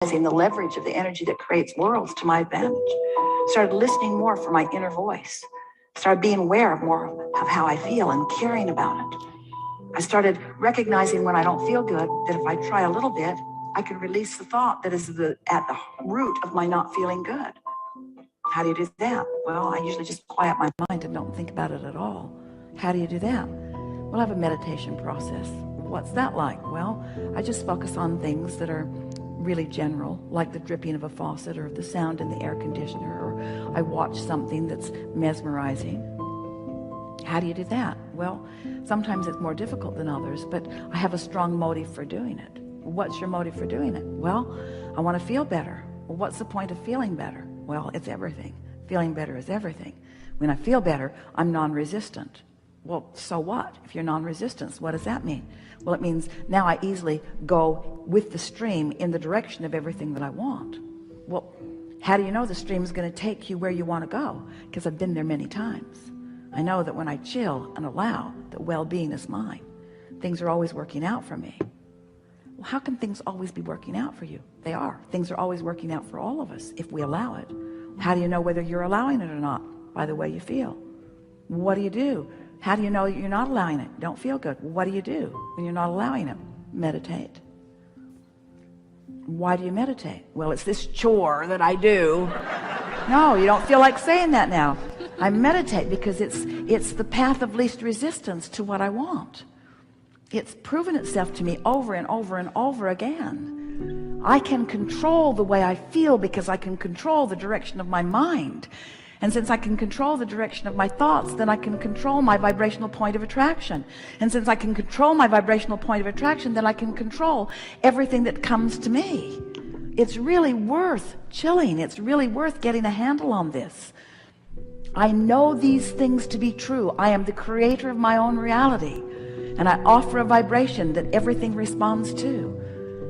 the leverage of the energy that creates worlds to my advantage. Started listening more for my inner voice. Started being aware of more of how I feel and caring about it. I started recognizing when I don't feel good that if I try a little bit, I can release the thought that is at the root of my not feeling good. How do you do that? Well, I usually just quiet my mind and don't think about it at all. How do you do that? Well, I have a meditation process. What's that like? Well, I just focus on things that are really general, like the dripping of a faucet or the sound in the air conditioner, or I watch something that's mesmerizing. How do you do that? Well, sometimes it's more difficult than others, but I have a strong motive for doing it. What's your motive for doing it? Well, I want to feel better. Well, what's the point of feeling better? Well, it's everything. Feeling better is everything. When I feel better, I'm non-resistant. Well, so what? If you're non-resistant, what does that mean? Well, it means now I easily go with the stream in the direction of everything that I want. Well, how do you know the stream is going to take you where you want to go? Because I've been there many times. I know that when I chill and allow that well-being is mine, things are always working out for me. Well, how can things always be working out for you? They are. Things are always working out for all of us if we allow it. How do you know whether you're allowing it or not? By the way you feel. What do you do? How do you know you're not allowing it? Don't feel good. What do you do when you're not allowing it? Meditate. Why do you meditate? Well, it's this chore that I do. No, you don't feel like saying that now. I meditate because it's the path of least resistance to what I want. It's proven itself to me over and over and over again. I can control the way I feel because I can control the direction of my mind. And since I can control the direction of my thoughts, then I can control my vibrational point of attraction. And since I can control my vibrational point of attraction, then I can control everything that comes to me. It's really worth chilling. It's really worth getting a handle on this. I know these things to be true. I am the creator of my own reality. And I offer a vibration that everything responds to.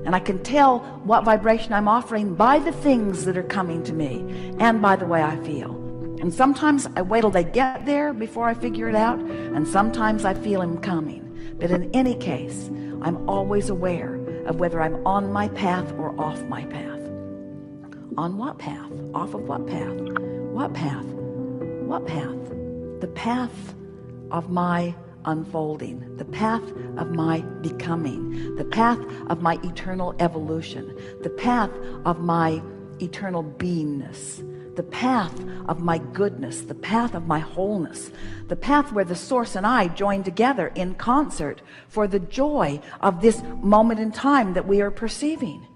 And I can tell what vibration I'm offering by the things that are coming to me and by the way I feel. And sometimes I wait till they get there before I figure it out, and sometimes I feel them coming. But in any case, I'm always aware of whether I'm on my path or off my path. On what path? Off of what path? What path? What path? The path of my unfolding, the path of my becoming, the path of my eternal evolution, the path of my eternal beingness, the path of my goodness, the path of my wholeness, the path where the source and I join together in concert for the joy of this moment in time that we are perceiving.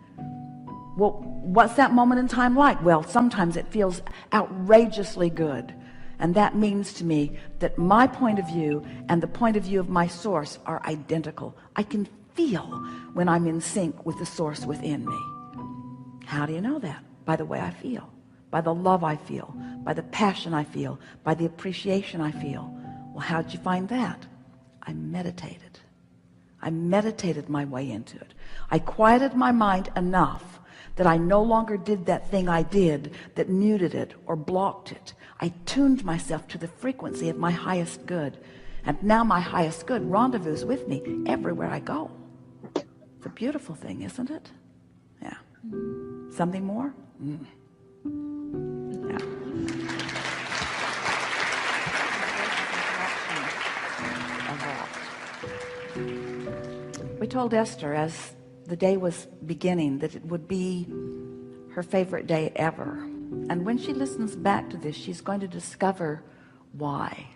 Well, what's that moment in time like? Well, sometimes it feels outrageously good. And that means to me that my point of view and the point of view of my source are identical. I can feel when I'm in sync with the source within me. How do you know that? By the way I feel, by the love I feel, by the passion I feel, by the appreciation I feel. Well, how'd you find that? I meditated. I meditated my way into it. I quieted my mind enough that I no longer did that thing I did that muted it or blocked it. I tuned myself to the frequency of my highest good. And now my highest good rendezvous with me everywhere I go. It's a beautiful thing, isn't it? Yeah. Something more? Yeah. We told Esther as the day was beginning that it would be her favorite day ever. And when she listens back to this, she's going to discover why.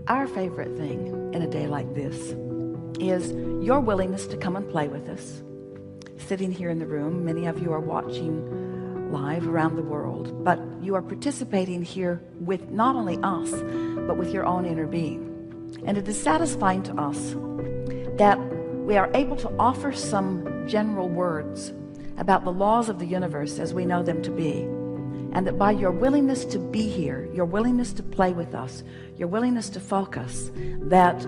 Our favorite thing in a day like this is your willingness to come and play with us. Sitting here in the room, many of you are watching live around the world, but you are participating here with not only us, but with your own inner being. And it is satisfying to us that we are able to offer some general words about the laws of the universe as we know them to be. And that by your willingness to be here, your willingness to play with us, your willingness to focus, that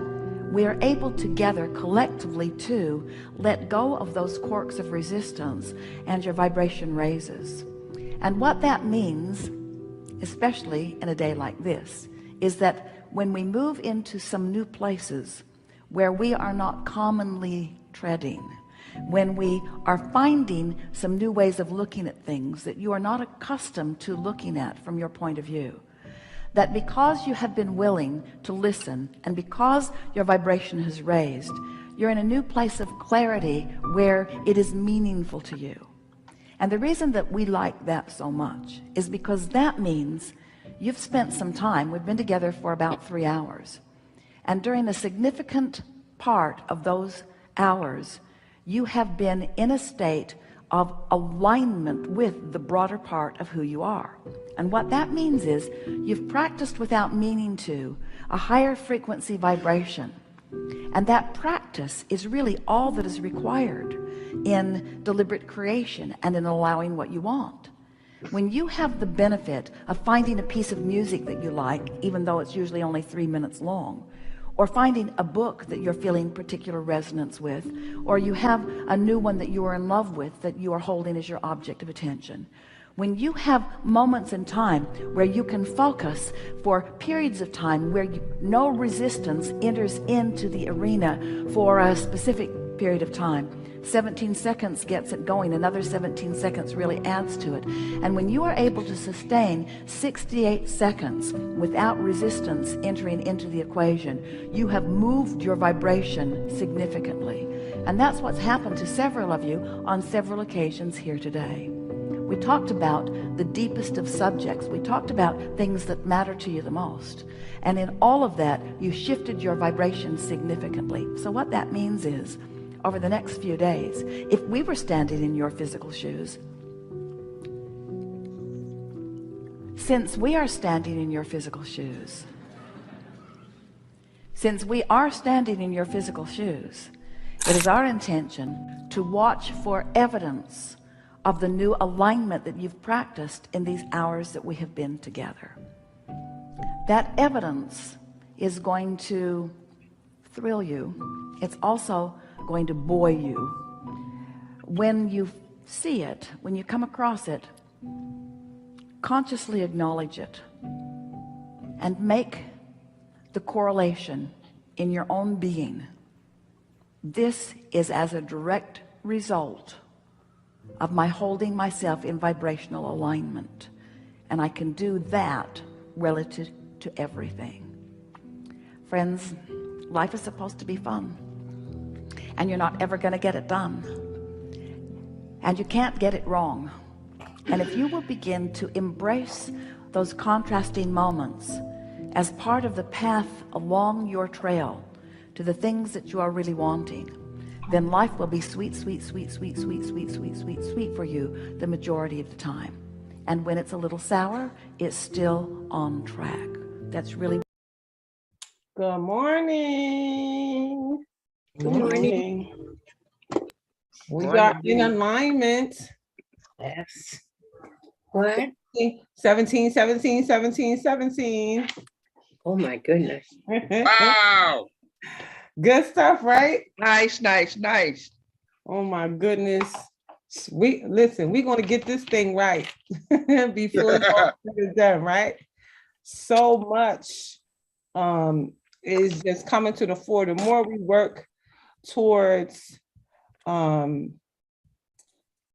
we are able together collectively to let go of those quirks of resistance and your vibration raises. And what that means, especially in a day like this, is that when we move into some new places, where we are not commonly treading, when we are finding some new ways of looking at things that you are not accustomed to looking at from your point of view, that because you have been willing to listen and because your vibration has raised, you're in a new place of clarity where it is meaningful to you. And the reason that we like that so much is because that means you've spent some time. We've been together for about 3 hours, and during a significant part of those hours you have been in a state of alignment with the broader part of who you are. And what that means is you've practiced without meaning to a higher frequency vibration, and that practice is really all that is required in deliberate creation and in allowing what you want. When you have the benefit of finding a piece of music that you like, even though it's usually only 3 minutes long, or finding a book that you're feeling particular resonance with, or you have a new one that you are in love with that you are holding as your object of attention, when you have moments in time where you can focus for periods of time where no resistance enters into the arena for a specific period of time, 17 seconds gets it going, another 17 seconds really adds to it. And when you are able to sustain 68 seconds without resistance entering into the equation, you have moved your vibration significantly. And that's what's happened to several of you on several occasions here today. We talked about the deepest of subjects. We talked about things that matter to you the most. And in all of that, you shifted your vibration significantly. So what that means is, over the next few days, if we were standing in your physical shoes, since we are standing in your physical shoes, it is our intention to watch for evidence of the new alignment that you've practiced in these hours that we have been together. That evidence is going to thrill you. It's also going to buoy you. When you see it, when you come across it, consciously acknowledge it and make the correlation in your own being. This is as a direct result of my holding myself in vibrational alignment, and I can do that relative to everything. Friends, life is supposed to be fun, and you're not ever going to get it done, and you can't get it wrong. And if you will begin to embrace those contrasting moments as part of the path along your trail to the things that you are really wanting, then life will be sweet, sweet, sweet, sweet, sweet, sweet, sweet, sweet, sweet for you the majority of the time. And when it's a little sour, it's still on track. That's really. Good morning. Good morning. We are in alignment. Yes. What? 17, 17, 17, 17. Oh my goodness. Wow. Good stuff, right? Nice, nice, nice. Oh my goodness. We're going to get this thing right before it's all said and done, right? So much is just coming to the fore. The more we work towards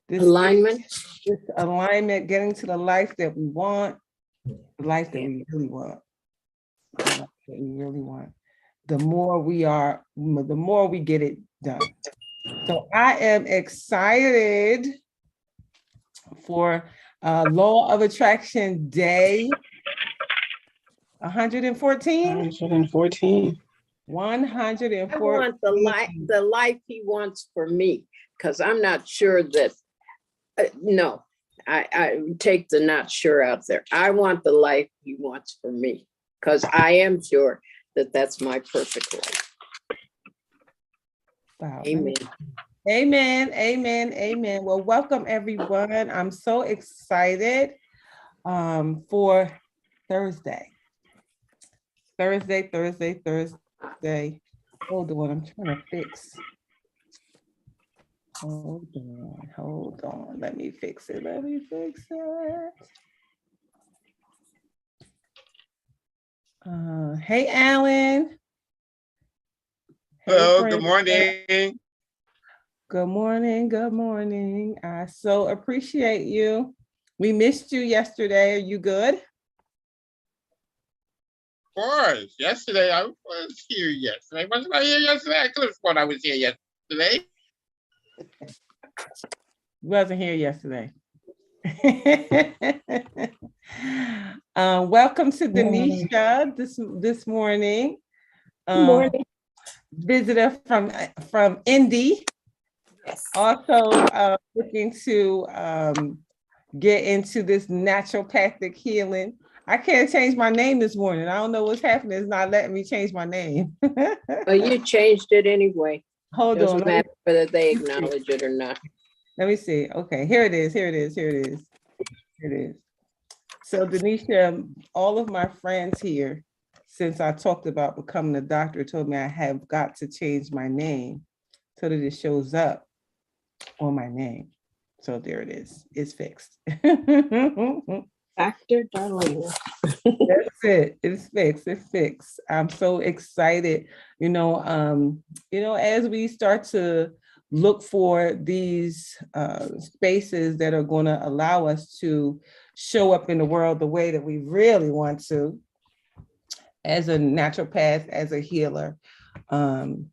this Alignment. this alignment, getting to the life that we want, the life that we really want, the life that we really want, the more we get it done. So I am excited for Law of Attraction Day 114. 114. 114. I want the life he wants for me, because I'm not sure that, no, I take the not sure out there. I want the life he wants for me, because I am sure that that's my perfect life. Wow. Amen. Amen. Amen. Amen. Well, welcome everyone. I'm so excited for Thursday. Thursday. Hold on, I'm trying to fix. Hold on. Let me fix it. Hey, Alan. Hello, friend. good morning. Good morning. Good morning. I so appreciate you. We missed you yesterday. Are you good? Of course. Yesterday, I was here yesterday. Wasn't I here yesterday? I could have sworn I was here yesterday. Wasn't here yesterday. Welcome to Denisha this morning. Morning. Visitor from Indy. Yes. Also looking to get into this naturopathic healing. I can't change my name this morning. I don't know what's happening. It's not letting me change my name. Well, you changed it anyway. Hold Doesn't on. matter whether they acknowledge it or not. Let me see. Okay, here it is. Here it is. Here it is. Here it is. So Denisha, all of my friends here, since I talked about becoming a doctor, told me I have got to change my name so that it shows up on my name. So there it is. It's fixed. Dr. Darlaina. That's it. It's fixed. It's fixed. I'm so excited. As we start to look for these spaces that are going to allow us to show up in the world the way that we really want to, as a naturopath, as a healer, the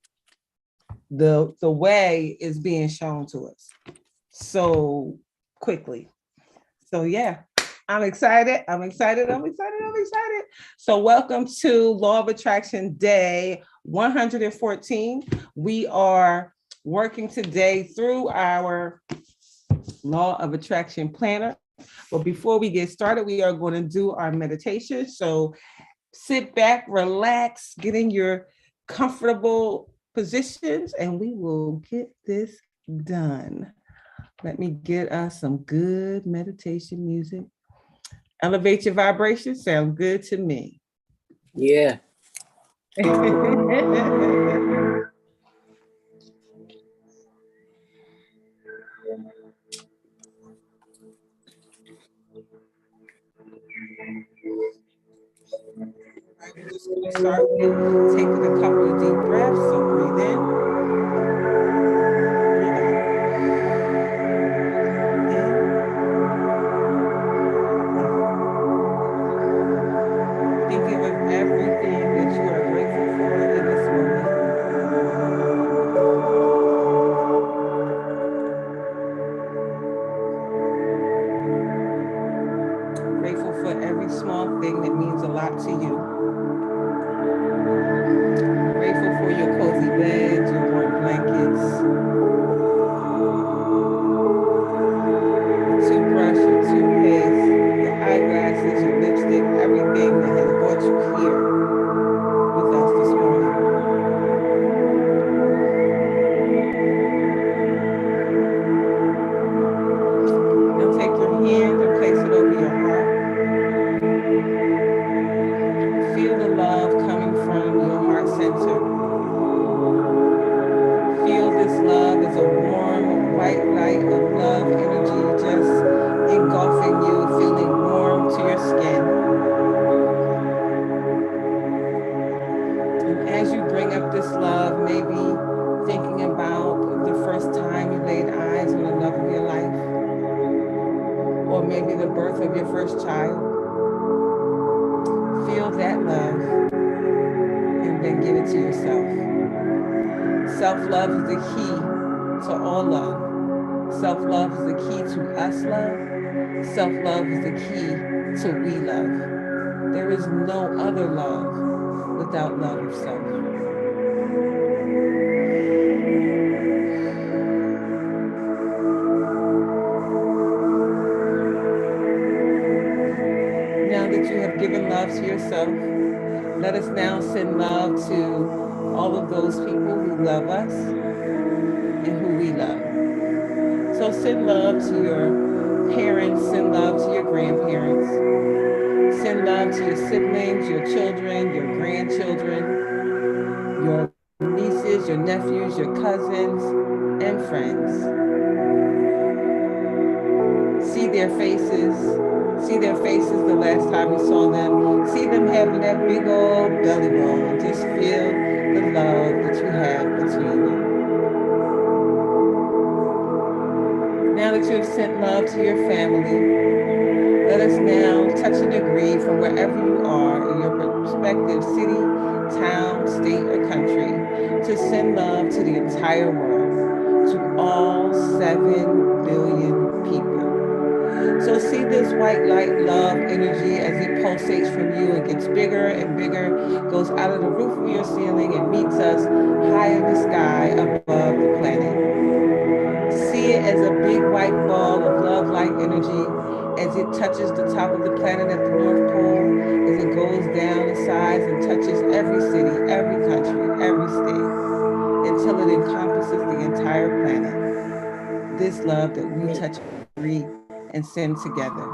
way is being shown to us so quickly. So yeah. I'm excited. So welcome to Law of Attraction Day 114. We are working today through our Law of Attraction Planner. But before we get started, we are going to do our meditation. So sit back, relax, get in your comfortable positions, and we will get this done. Let me get us some good meditation music. Elevate your vibration. Sound good to me. Yeah. We're just going to start with taking a couple of deep breaths. So breathe in, breathe out. Thinking of everything that you are grateful for in this moment. Grateful for every small thing that means a lot to you. Grateful for your cozy bed, your warm blankets, your toothbrush, your toothpaste, your eyeglasses, your lipstick, everything that has brought you here with us this morning. Now take your hand and place it over your heart. Feel the love coming from your heart center. Feel this love as a warm, white light of love energy just engulfing you, feeling warm to your skin. And as you bring up this love, maybe thinking about the first time you laid eyes on the love of your life, or maybe the birth of your first child. Feel that love and then give it to yourself. Self-love is the key to all love. Self-love is the key to us love. Self-love is the key to we love. There is no other love without love of self. Now that you have given love to yourself, let us now send love to all of those people who love us and who we love. So send love to your parents, send love to your grandparents, send love to your siblings, your children, your grandchildren, your nieces, your nephews, your cousins, and friends. See their faces the last time you saw them. See them having that big old belly roll. Just feel the love that you have between you. Now that you have sent love to your family, let us now touch and agree from wherever you are in your respective city, town, state, or country to send love to the entire world, to all 7 billion people. So see this white light love energy as it pulsates from you and gets bigger and bigger, goes out of the roof of your ceiling and meets us high in the sky above the planet. See it as a big white ball of love light energy as it touches the top of the planet at the North Pole, as it goes down in size and touches every city, every country, every state, until it encompasses the entire planet. This love that we touch, agree, and send together.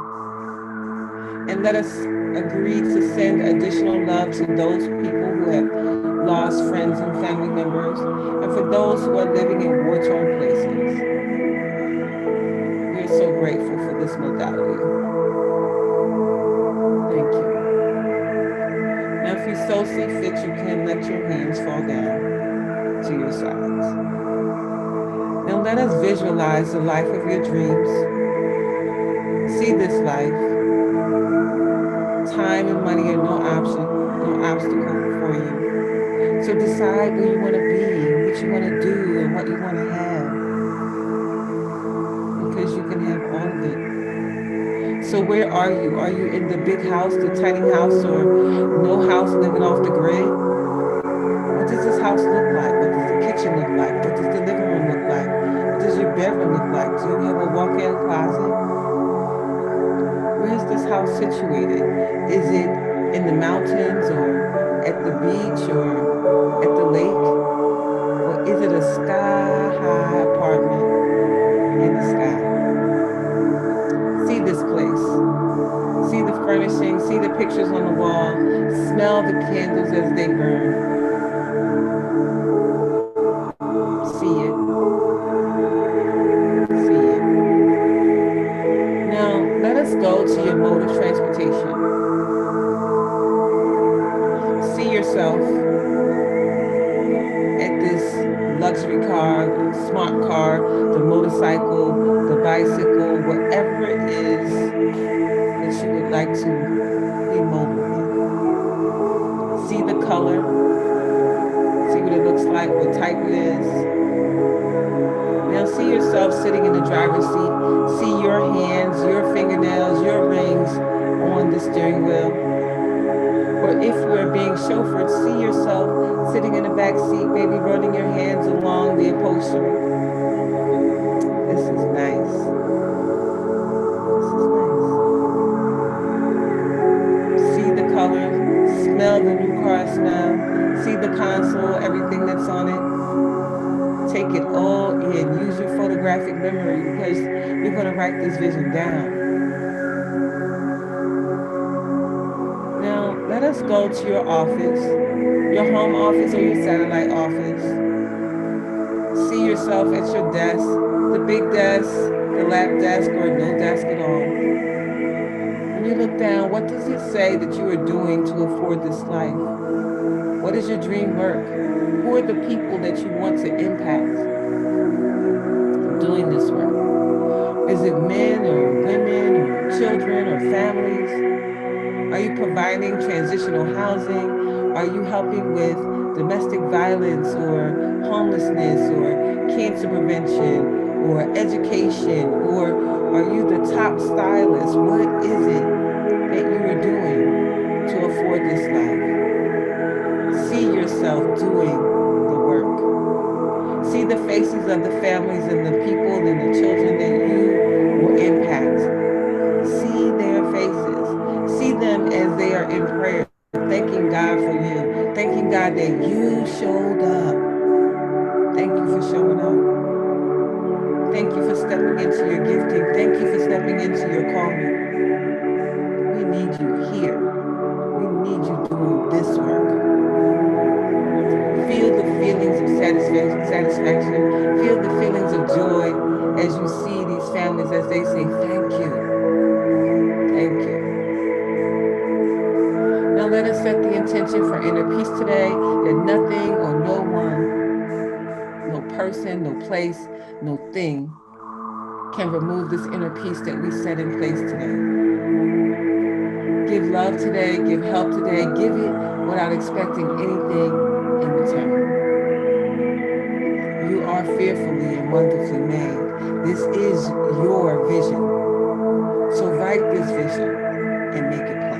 And let us agree to send additional love to those people who have lost friends and family members, and for those who are living in war-torn places. We are so grateful for this modality. Thank you. Now, if you so see fit, you can let your hands fall down to your sides. Now let us visualize the life of your dreams. See this life. Time and money are no option, no obstacle for you. So decide where you want to be, what you want to do, and what you want to have. Because you can have all of it. So where are you? Are you in the big house, the tiny house, or no house living off the grid? What does this house look like? What does the kitchen look like? What does the living room look like? What does your bedroom look like? Do you have a walk-in closet? Where is this house situated? Is it in the mountains or at the beach or at the lake? Or is it a sky-high apartment in the sky? See this place. See the furnishings, see the pictures on the wall, smell the candles as they burn. See it. See it. Now, let us go to your mode of transportation. See yourself at this luxury car, the smart car, the motorcycle, the bicycle, whatever it is that you would like to be mobile in. See the color. See what it looks like, what type it is. Now see yourself sitting in the driver's seat. See your hands, your fingernails, your rings on the steering wheel. Or if you are being chauffeured, see yourself sitting in the back seat, maybe running your hands along the upholstery. This is nice. This is nice. See the color, smell the new car smell. See the console, everything that's on it. Take it all in. Use your photographic memory because you're going to write this vision down. Now, let us go to your office, your home office or your satellite office. See yourself at your desk, the big desk, the lap desk, or no desk at all. When you look down, what does it say that you are doing to afford this life? What is your dream work? Who are the people that you want to impact doing this work? Is it men or women or children or families? Are you providing transitional housing? Are you helping with domestic violence or homelessness or cancer prevention or education? Or are you the top stylist? What is it that you are doing to afford this life? See yourself doing the work. See the faces of the families and the people and the children that you will impact. See their faces. See them as they are in prayer, thanking God for you, thanking God that you showed up. Thank you for showing up. Thank you for stepping into your gifting. Thank you for stepping into your calling. We need you here. We need you doing this work. Feel the feelings of satisfaction. Feel the feelings of joy as you see these families as they say, thank you. Thank you. Now let us set the intention for inner peace today, that nothing or person, no place, no thing can remove this inner peace that we set in place today. Give love today, give help today, give it without expecting anything in return. You are fearfully and wonderfully made. This is your vision. So write this vision and make it plain.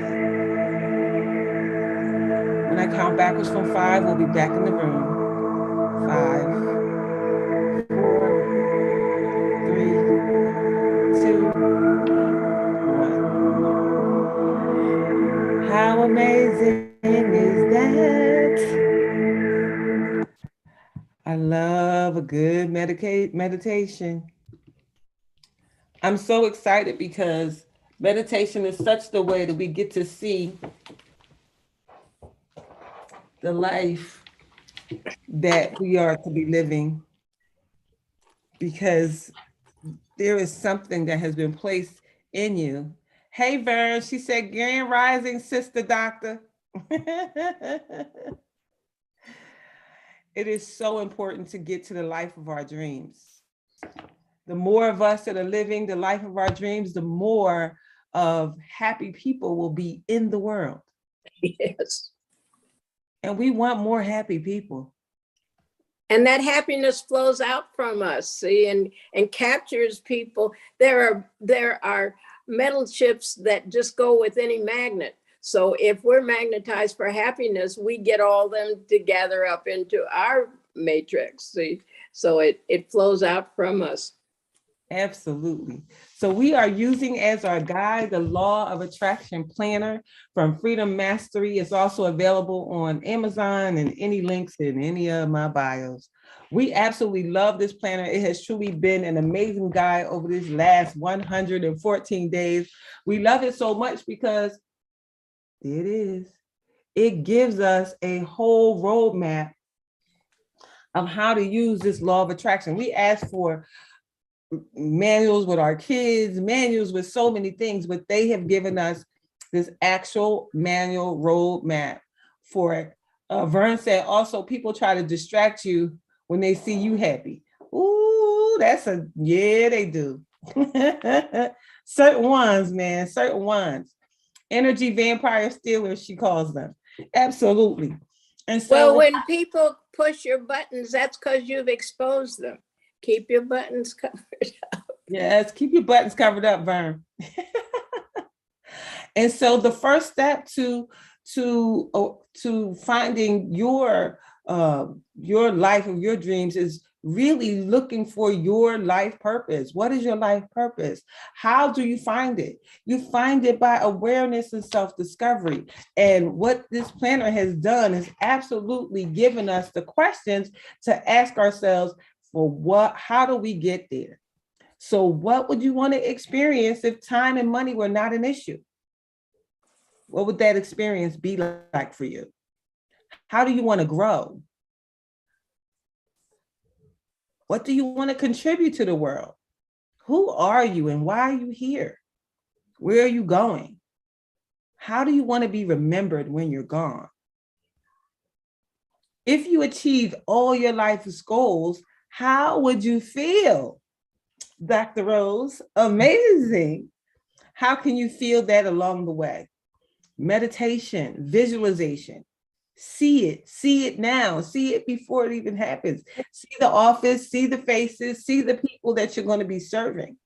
When I count backwards from 5, we'll be back in the room. 5, 4, 3, 2, 1. How amazing is that? I love a good meditation. I'm so excited because meditation is such the way that we get to see the life that we are to be living, because there is something that has been placed in you. Hey, Vern, she said, Grand Rising, Sister Doctor. It is so important to get to the life of our dreams. The more of us that are living the life of our dreams, the more of happy people will be in the world. Yes. And we want more happy people. And that happiness flows out from us, see, and captures people. There are metal chips that just go with any magnet. So if we're magnetized for happiness, we get all them to gather up into our matrix, see? So it flows out from us. Absolutely. So we are using as our guide the Law of Attraction Planner from Freedom Mastery. It's also available on Amazon and any links in any of my bios. We absolutely love this planner. It has truly been an amazing guide over these last 114 days. We love it so much because it is. It gives us a whole roadmap of how to use this Law of Attraction. We ask for manuals with our kids, manuals with so many things, but they have given us this actual manual roadmap for it. Vern said also people try to distract you when they see you happy. Ooh, yeah, they do. Certain ones, man, certain ones. Energy vampire stealers, she calls them. Absolutely. And so, well, when people push your buttons, that's because you've exposed them. Keep your buttons covered up. Yes, keep your buttons covered up, Vern. And so the first step to finding your life of your dreams is really looking for your life purpose. What is your life purpose? How do you find it? You find it by awareness and self-discovery. And what this planner has done is absolutely given us the questions to ask ourselves for how do we get there? So what would you want to experience if time and money were not an issue? What would that experience be like for you? How do you want to grow? What do you want to contribute to the world? Who are you and why are you here? Where are you going? How do you want to be remembered when you're gone? If you achieved all your life's goals, how would you feel? Dr. Rose, amazing. How can you feel that along the way? Meditation, visualization, see it now, see it before it even happens. See the office, see the faces, see the people that you're going to be serving.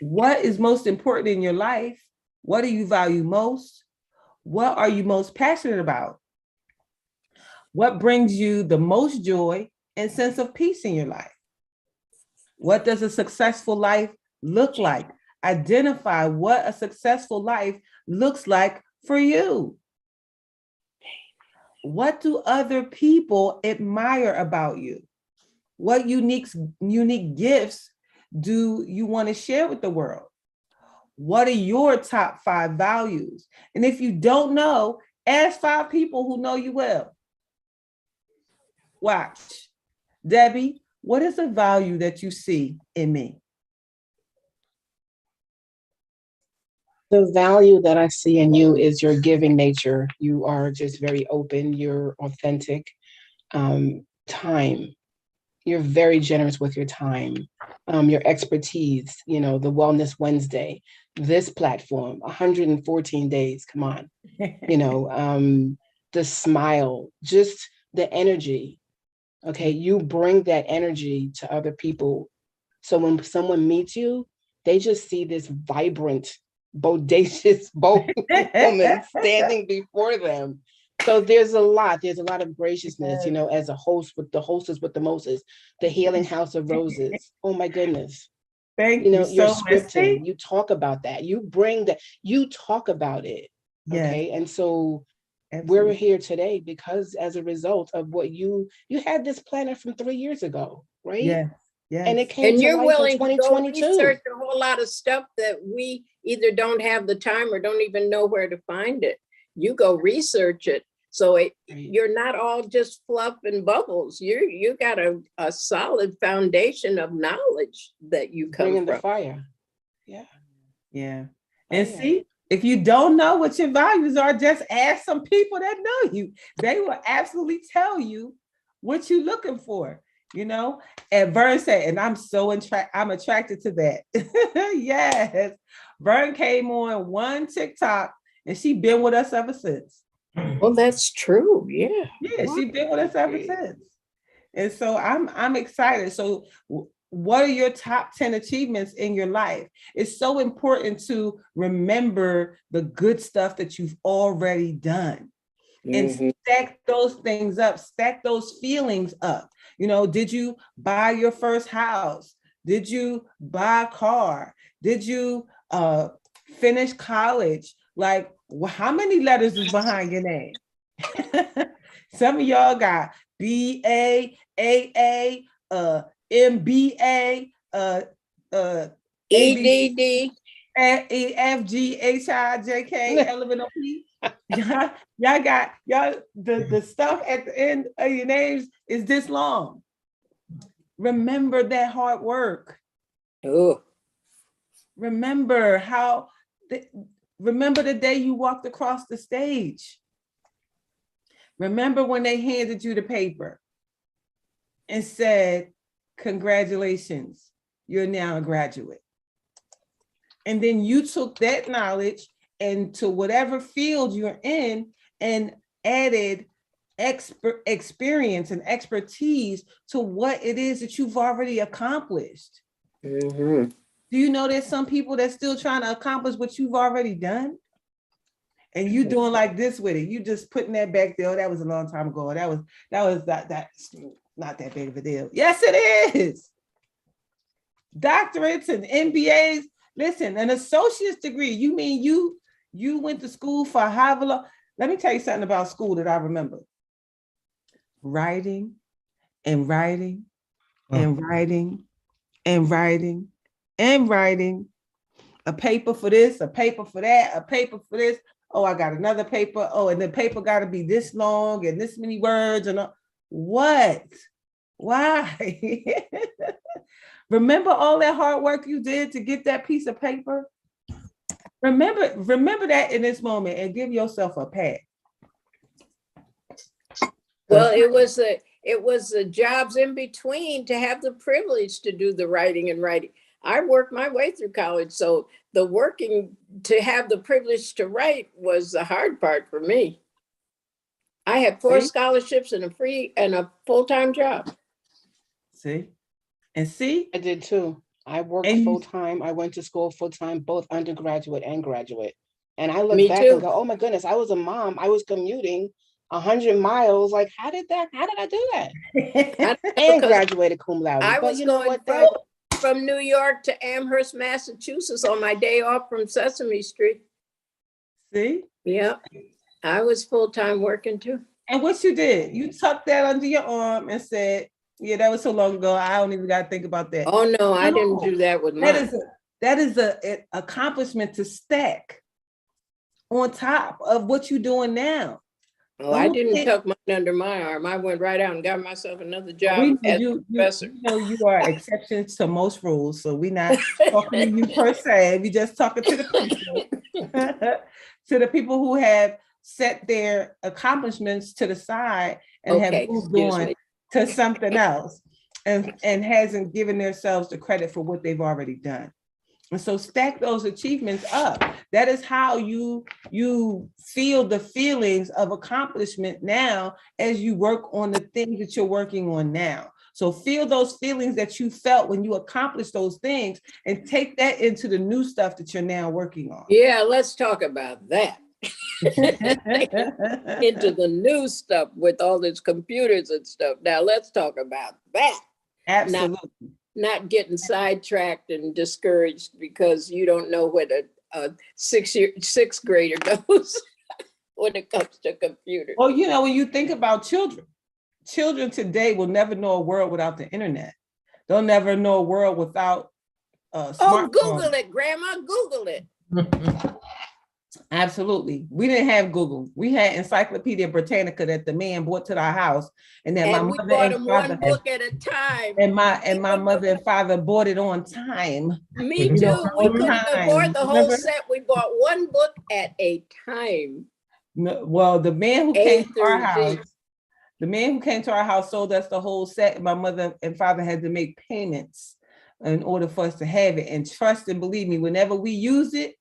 What is most important in your life? What do you value most? What are you most passionate about? What brings you the most joy and sense of peace in your life? What does a successful life look like? Identify what a successful life looks like for you. What do other people admire about you? What unique gifts do you want to share with the world? What are your top 5 values? And if you don't know, ask 5 people who know you well. Watch. Debbie, what is a value that you see in me? The value that I see in you is your giving nature. You are just very open, you're authentic. Time. You're very generous with your time, your expertise, the Wellness Wednesday, this platform, 114 days. Come on, the smile, just the energy. Okay. You bring that energy to other people. So when someone meets you, they just see this vibrant, bodacious woman standing before them. So there's a lot of graciousness, as a host with the hostess with the mostest, the Healing House of Roses. Oh my goodness. Thank you Your so much. scripting, you talk about that. You bring that, you talk about it. Okay. And so we're here today because as a result of what you had this planner from 3 years ago, right? Yeah. Yes. And it came And to you're life willing in to go 2022. research a whole lot of stuff that we either don't have the time or don't even know where to find it. You go research it. So you're not all just fluff and bubbles. You got a solid foundation of knowledge that you come Bringing from. the fire. Yeah. Yeah. And see, if you don't know what your values are, just ask some people that know you. They will absolutely tell you what you're looking for, And Vern said, and I'm attracted to that. Yes. Vern came on one TikTok and she been with us ever since. Well, that's true. Yeah. Yeah, she's been with us ever since. And so I'm excited. So what are your top 10 achievements in your life? It's so important to remember the good stuff that you've already done and stack those things up, stack those feelings up. Did you buy your first house? Did you buy a car? Did you finish college? Like, how many letters is behind your name? Some of y'all got BA, AA, MBA, EDD, EFGHIJK, LMNOP. Y'all got the stuff at the end of your names is this long. Remember that hard work. Oh, remember the day you walked across the stage. Remember when they handed you the paper and said, congratulations, you're now a graduate. And then you took that knowledge and to whatever field you're in and added experience and expertise to what it is that you've already accomplished. Do you know there's some people that's still trying to accomplish what you've already done? And you doing like this with it. You just putting that back there. Oh, that was a long time ago. That's not that big of a deal. Yes, it is. Doctorates and MBAs. Listen, an associate's degree. You mean you went to school for however long? Let me tell you something about school that I remember. Writing and writing and writing and writing and writing. A paper for this, a paper for that, a paper for this. Oh, I got another paper. Oh, and the paper got to be this long and this many words and what? Why? Remember all that hard work you did to get that piece of paper? Remember that in this moment and give yourself a pat. Well, it was the jobs in between to have the privilege to do the writing and writing. I worked my way through college, so the working to have the privilege to write was the hard part for me. I had 4 scholarships and a full-time job. See? I did too. I worked full-time. I went to school full-time, both undergraduate and graduate. And I look back and go, oh my goodness, I was a mom. I was commuting 100 miles. Like, how did I do that? And graduated cum laude. I was going from New York to Amherst, Massachusetts on my day off from Sesame Street. See? Yeah. I was full-time working too. And what you did, you tucked that under your arm and said, yeah, that was so long ago. I don't even got to think about that. Oh, no, I didn't do that with mine. That is an accomplishment to stack on top of what you're doing now. Oh, I didn't tuck mine under my arm. I went right out and got myself another job as a professor. You are exceptions to most rules, so we're not talking to you per se. We just talking to the people, to the people who have set their accomplishments to the side and have moved on to something else. and hasn't given themselves the credit for what they've already done. And so stack those achievements up. That is how you feel the feelings of accomplishment now as you work on the things that you're working on now. So feel those feelings that you felt when you accomplished those things and take that into the new stuff that you're now working on. Yeah, let's talk about that. Into the new stuff with all these computers and stuff. Now let's talk about that. Absolutely. Not getting sidetracked and discouraged because you don't know what a sixth grader knows when it comes to computers. Well, you know, when you think about children today will never know a world without the internet. They'll never know a world without Oh, Google it, Grandma, Google it. Absolutely. We didn't have Google. We had Encyclopedia Britannica that the man brought to our house, and that my we mother bought and them one father book at a time. and my mother and father bought it on time. Me You know, too. We on couldn't time. afford the whole Remember? set. We bought one book at a time. No, well, the man who A came to through our Z. house, the man who came to our house sold us the whole set, and my mother and father had to make payments in order for us to have it. And trust and believe me, whenever we used it,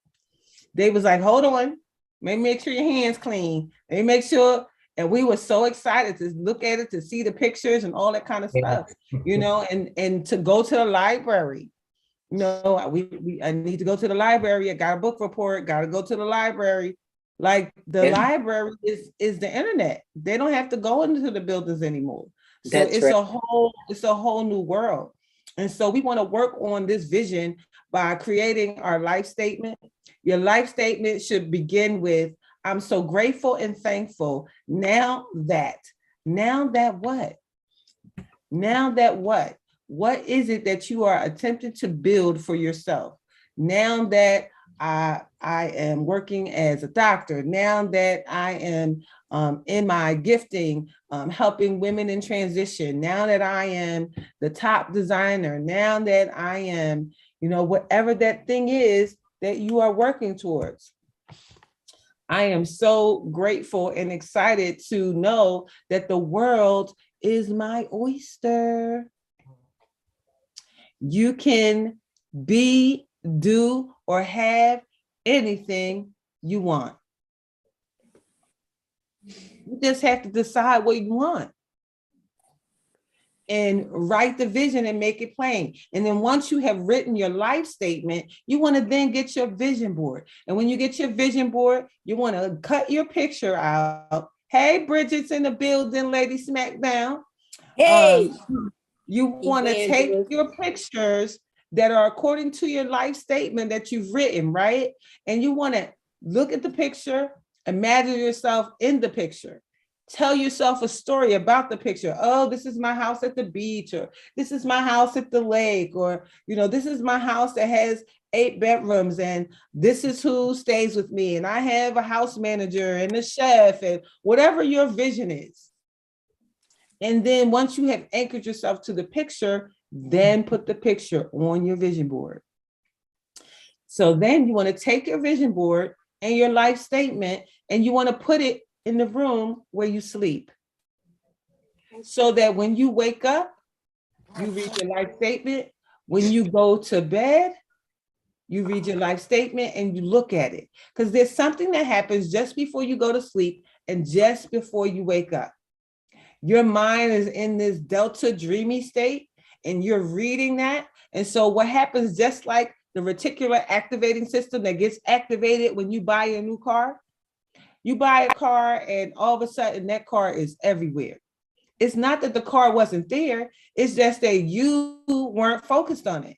they was like, hold on, make sure your hands clean. They make sure, and we were so excited to look at it, to see the pictures and all that kind of stuff, you know, and to go to the library. No, I need to go to the library. I got a book report, got to go to the library. Like the library is the internet. They don't have to go into the buildings anymore. So That's it's right. it's a whole new world. And so we want to work on this vision by creating our life statement. Your life statement should begin with, I'm so grateful and thankful. Now that what? Now that what? What is it that you are attempting to build for yourself? Now that I am working as a doctor, now that I am in my gifting, helping women in transition, now that I am the top designer, now that I am, you know, whatever that thing is that you are working towards. I am so grateful and excited to know that the world is my oyster. You can be, do, or have anything you want. You just have to decide what you want and write the vision and make it plain. And then once you have written your life statement, you want to then get your vision board. And when you get your vision board, you want to cut your picture out. Hey, Bridget's in the building, Lady Smackdown. Hey, You want to take Evangelist. your pictures that are according to your life statement that you've written, right? And you want to look at the picture, imagine yourself in the picture. Tell yourself a story about the picture. Oh, this is my house at the beach, or this is my house at the lake, or, you know, this is my house that has 8 bedrooms, and this is who stays with me. And I have a house manager and a chef, and whatever your vision is. And then once you have anchored yourself to the picture, then put the picture on your vision board. So then you want to take your vision board and your life statement, and you want to put it in the room where you sleep. So that when you wake up, you read your life statement. When you go to bed, you read your life statement and you look at it. Because there's something that happens just before you go to sleep and just before you wake up. Your mind is in this delta dreamy state and you're reading that. And so what happens, just like the reticular activating system that gets activated when you buy a new car, you buy a car and all of a sudden that car is everywhere. It's not that the car wasn't there. It's just that you weren't focused on it.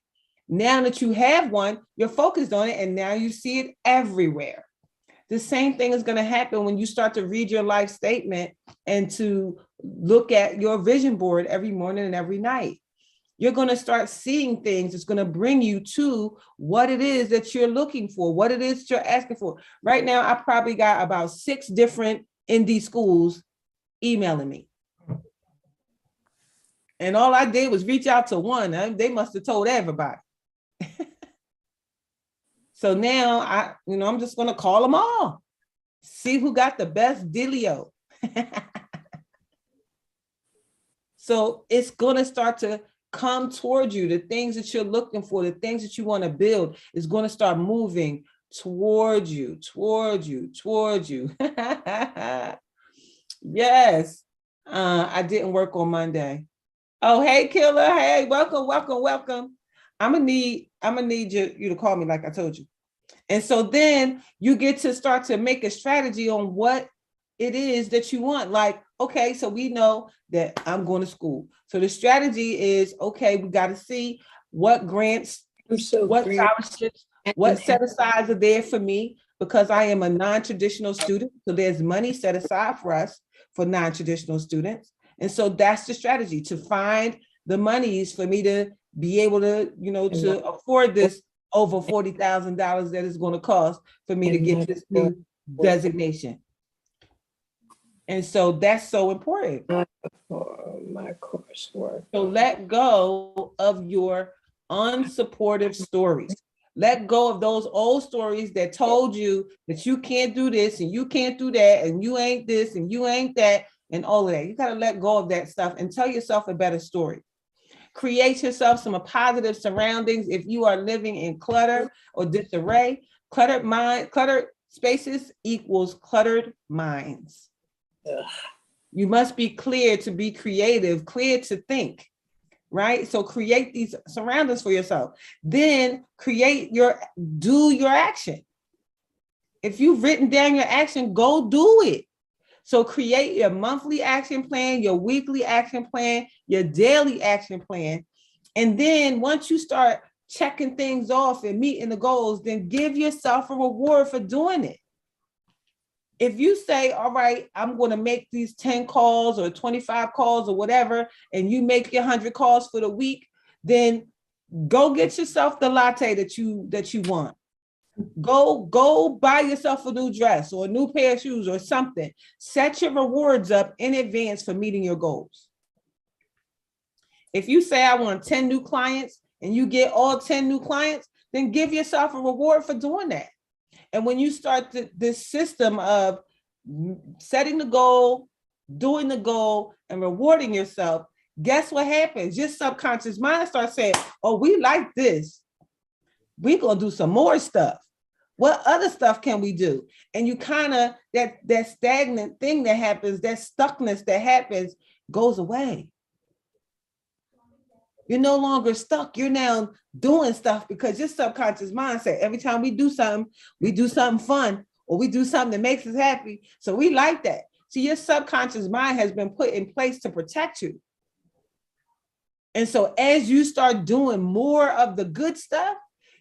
Now that you have one, you're focused on it and now you see it everywhere. The same thing is going to happen when you start to read your life statement and to look at your vision board every morning and every night. You're going to start seeing things that's going to bring you to what it is that you're looking for, what it is that you're asking for. Right now, I probably got about 6 different indie schools emailing me. And all I did was reach out to one. They must have told everybody. So now I'm just going to call them all, see who got the best dealio. So it's going to start to come towards you. The things that you're looking for, the things that you want to build is going to start moving towards you, towards you, towards you. Yes. I didn't work on Monday. Oh, hey, Killer. Hey, welcome, welcome, welcome. I'm gonna need you to call me like I told you. And so then you get to start to make a strategy on what it is that you want. Like, okay, so we know that I'm going to school. So the strategy is, okay, we got to see what grants, what scholarships, what set asides are there for me, because I am a non-traditional student. So there's money set aside for us for non-traditional students. And so that's the strategy, to find the monies for me to be able to, to afford this over $40,000 that it's going to cost for me to get this new designation. And so that's so important. For my coursework. So let go of your unsupportive stories. Let go of those old stories that told you that you can't do this and you can't do that and you ain't this and you ain't that and all of that. You got to let go of that stuff and tell yourself a better story. Create yourself some positive surroundings. If you are living in clutter or disarray, cluttered spaces equals cluttered minds. Ugh. You must be clear to be creative, clear to think, right? So create these surroundings for yourself. Then do your action. If you've written down your action, go do it. So create your monthly action plan, your weekly action plan, your daily action plan. And then once you start checking things off and meeting the goals, then give yourself a reward for doing it. If you say, all right, I'm going to make these 10 calls or 25 calls or whatever, and you make your 100 calls for the week, then go get yourself the latte that you want. Go buy yourself a new dress or a new pair of shoes or something. Set your rewards up in advance for meeting your goals. If you say I want 10 new clients and you get all 10 new clients, then give yourself a reward for doing that. And when you start this system of setting the goal, doing the goal, and rewarding yourself, guess what happens? Your subconscious mind starts saying, oh, we like this. We're going to do some more stuff. What other stuff can we do? And you kind of, that stagnant thing that happens, that stuckness that happens goes away. You're no longer stuck. You're now doing stuff because your subconscious mind said every time we do something fun, or we do something that makes us happy. So we like that. So your subconscious mind has been put in place to protect you. And so as you start doing more of the good stuff,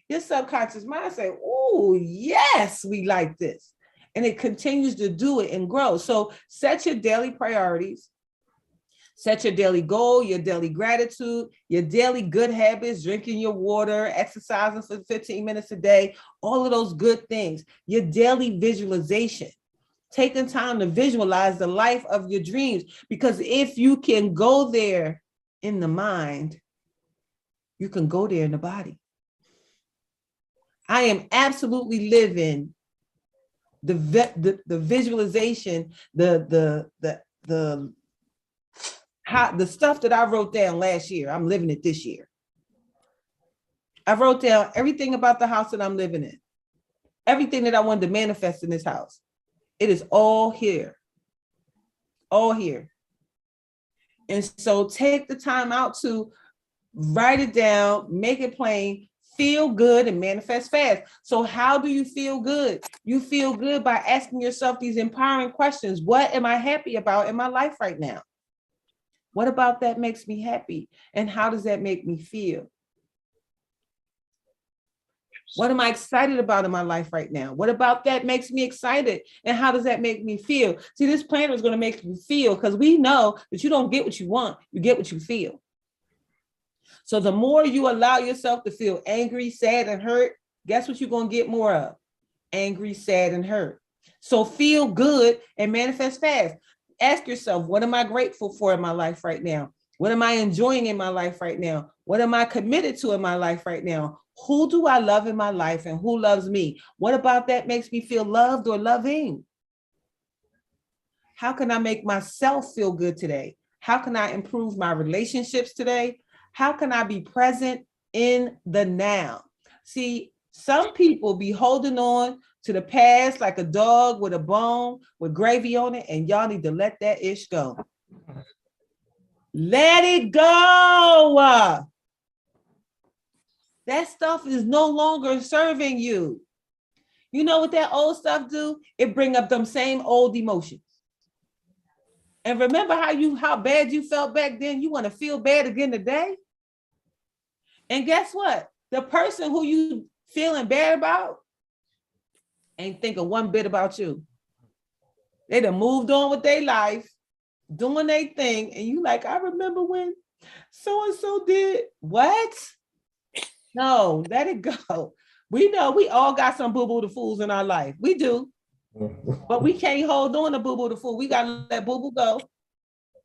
your subconscious mind say, oh, yes, we like this. And it continues to do it and grow. So set your daily priorities. Set your daily goal, your daily gratitude, your daily good habits, drinking your water, exercising for 15 minutes a day, all of those good things. Your daily visualization, taking time to visualize the life of your dreams. Because if you can go there in the mind, you can go there in the body. I am absolutely living the visualization, the stuff that I wrote down last year. I'm living it this year. I wrote down everything about the house that I'm living in, everything that I wanted to manifest in this house. It is all here, all here. And so take the time out to write it down, make it plain, feel good, and manifest fast. So how do you feel good? You feel good by asking yourself these empowering questions. What am I happy about in my life right now? What about that makes me happy? And how does that make me feel? What am I excited about in my life right now? What about that makes me excited? And how does that make me feel? See, this planner is going to make you feel, because we know that you don't get what you want, you get what you feel. So the more you allow yourself to feel angry, sad, and hurt, guess what you're going to get more of? Angry, sad, and hurt. So feel good and manifest fast. Ask yourself, what am I grateful for in my life right now? What am I enjoying in my life right now? What am I committed to in my life right now? Who do I love in my life and who loves me? What about that makes me feel loved or loving? How can I make myself feel good today? How can I improve my relationships today? How can I be present in the now? See, some people be holding on to the past like a dog with a bone with gravy on it, and y'all need to let that ish go. Let it go. That stuff is no longer serving you. You know what that old stuff do? It bring up them same old emotions. And remember how bad you felt back then? You want to feel bad again today? And guess what? The person who you feeling bad about ain't thinking one bit about you. They done moved on with their life, doing their thing, and you like, I remember when so-and-so did what? No, let it go. We know we all got some boo-boo the fools in our life. We do. But we can't hold on to boo-boo the fool. We got to let boo-boo go.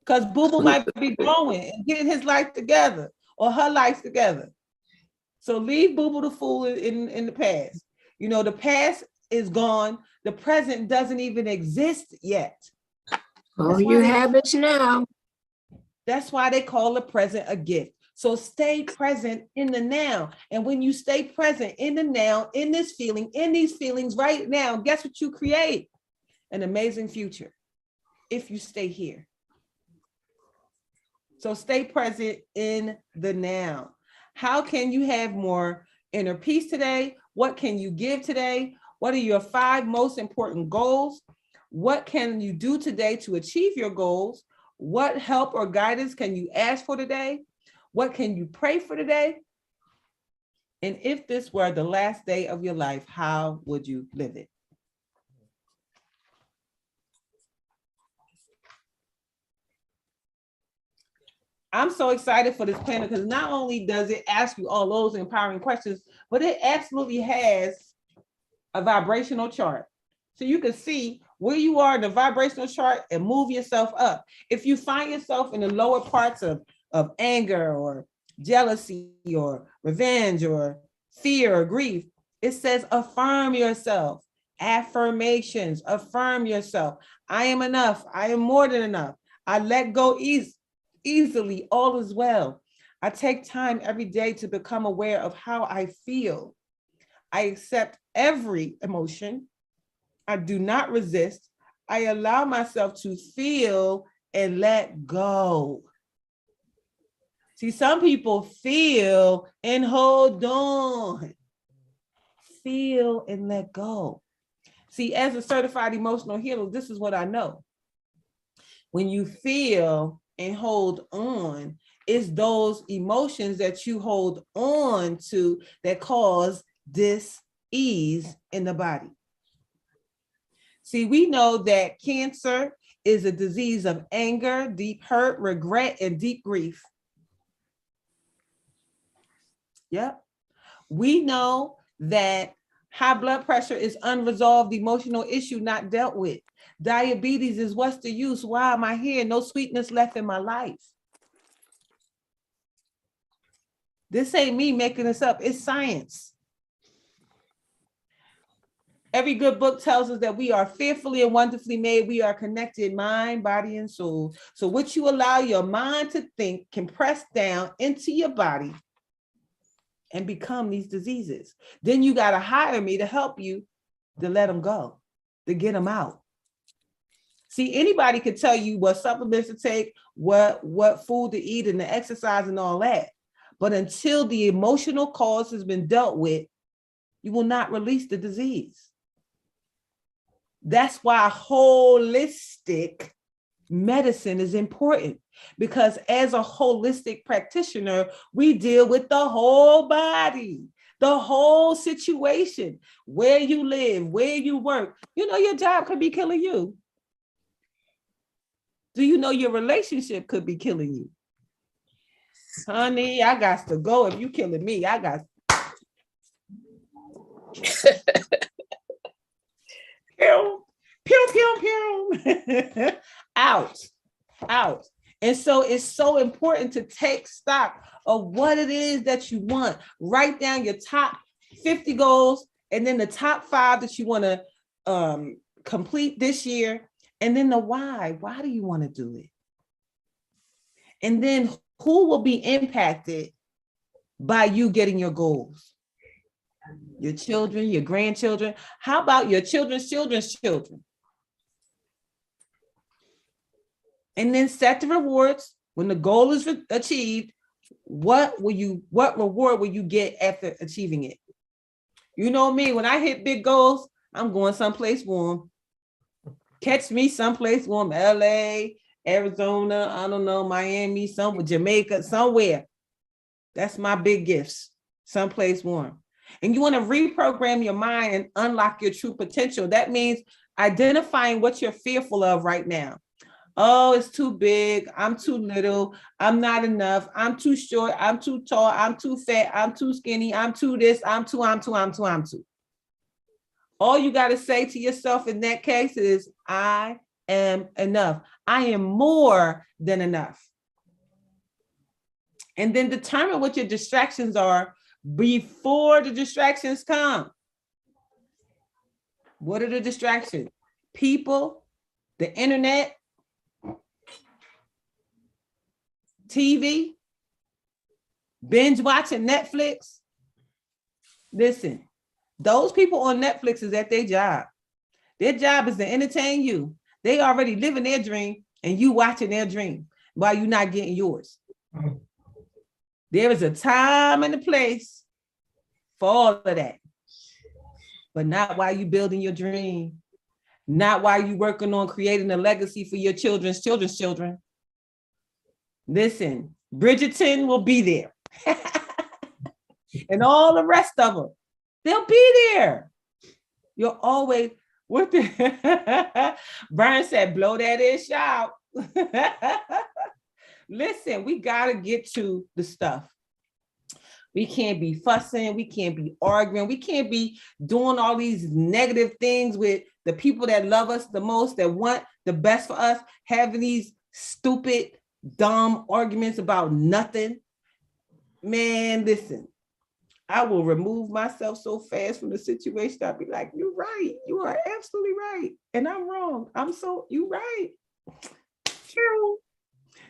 Because boo-boo might be growing and getting his life together or her life together. So leave boo-boo the fool in the past. You know, the past is gone. The present doesn't even exist yet. All you have is now. That's why they call the present a gift. So stay present in the now. And when you stay present in the now, in this feeling, in these feelings right now, guess what you create? An amazing future if you stay here. So stay present in the now. How can you have more inner peace today? What can you give today? What are your 5 most important goals? What can you do today to achieve your goals? What help or guidance can you ask for today? What can you pray for today? And if this were the last day of your life, how would you live it? I'm so excited for this panel because not only does it ask you all those empowering questions, but it absolutely has a vibrational chart. So you can see where you are in the vibrational chart and move yourself up. If you find yourself in the lower parts of anger or jealousy or revenge or fear or grief, it says affirm yourself. Affirmations, affirm yourself. I am enough. I am more than enough. I let go easily, all is well. I take time every day to become aware of how I feel. I accept every emotion. I do not resist. I allow myself to feel and let go. See, some people feel and hold on. Feel and let go. See, as a certified emotional healer, this is what I know. When you feel and hold on, it's those emotions that you hold on to that cause dis-ease in the body. See, we know that cancer is a disease of anger, deep hurt, regret, and deep grief. Yep. We know that high blood pressure is unresolved emotional issue not dealt with. Diabetes is what's the use? Why am I here? No sweetness left in my life. This ain't me making this up. It's science. Every good book tells us that we are fearfully and wonderfully made. We are connected, mind, body, and soul. So what you allow your mind to think can press down into your body and become these diseases. Then you got to hire me to help you to let them go, to get them out. See, anybody could tell you what supplements to take, what food to eat, and the exercise and all that. But until the emotional cause has been dealt with, you will not release the disease. That's why holistic medicine is important, because as a holistic practitioner, we deal with the whole body, the whole situation, where you live, where you work. You know, your job could be killing you. Do you know your relationship could be killing you? Honey, I got to go. If you killing me, I got pew, pew, pew, pew. out. And so it's so important to take stock of what it is that you want. Write down your top 50 goals and then the top 5 that you want to complete this year. And then the why. Why do you want to do it? And then who will be impacted by you getting your goals? Your children, your grandchildren. How about your children's children's children? And then set the rewards. When the goal is achieved, what reward will you get after achieving it? You know me, when I hit big goals, I'm going someplace warm. Catch me someplace warm, LA, Arizona, I don't know, Miami, somewhere, Jamaica, somewhere. That's my big gifts, someplace warm. And you want to reprogram your mind and unlock your true potential. That means identifying what you're fearful of right now. Oh, it's too big. I'm too little. I'm not enough. I'm too short. I'm too tall. I'm too fat. I'm too skinny. I'm too this. I'm too. All you got to say to yourself in that case is, I am enough. I am more than enough. And then determine what your distractions are before the distractions come. What are the distractions? People, the internet, TV, binge watching Netflix. Listen, those people on Netflix is at their job. Their job is to entertain you. They already living their dream and you watching their dream while you're not getting yours. There is a time and a place for all of that, but not while you building your dream, not while you working on creating a legacy for your children's children. Listen, Bridgerton will be there. And all the rest of them, they'll be there. You'll always, what the Brian said, blow that ish out. Listen, we gotta get to the stuff. We can't be fussing, we can't be arguing, we can't be doing all these negative things with the people that love us the most, that want the best for us, having these stupid, dumb arguments about nothing. Man, listen, I will remove myself so fast from the situation. I'll be like, you're right. You are absolutely right. And I'm wrong. You're right. True.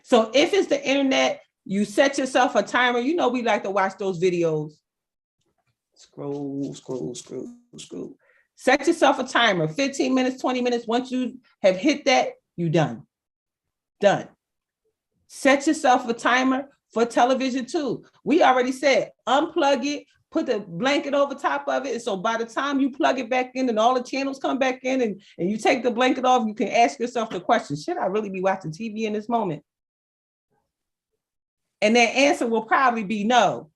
So if it's the internet, you set yourself a timer. You know, we like to watch those videos. Scroll. Set yourself a timer, 15 minutes, 20 minutes. Once you have hit that, you done. Set yourself a timer for television too. We already said, unplug it, put the blanket over top of it. And so by the time you plug it back in and all the channels come back in and you take the blanket off, you can ask yourself the question, should I really be watching TV in this moment? And that answer will probably be no.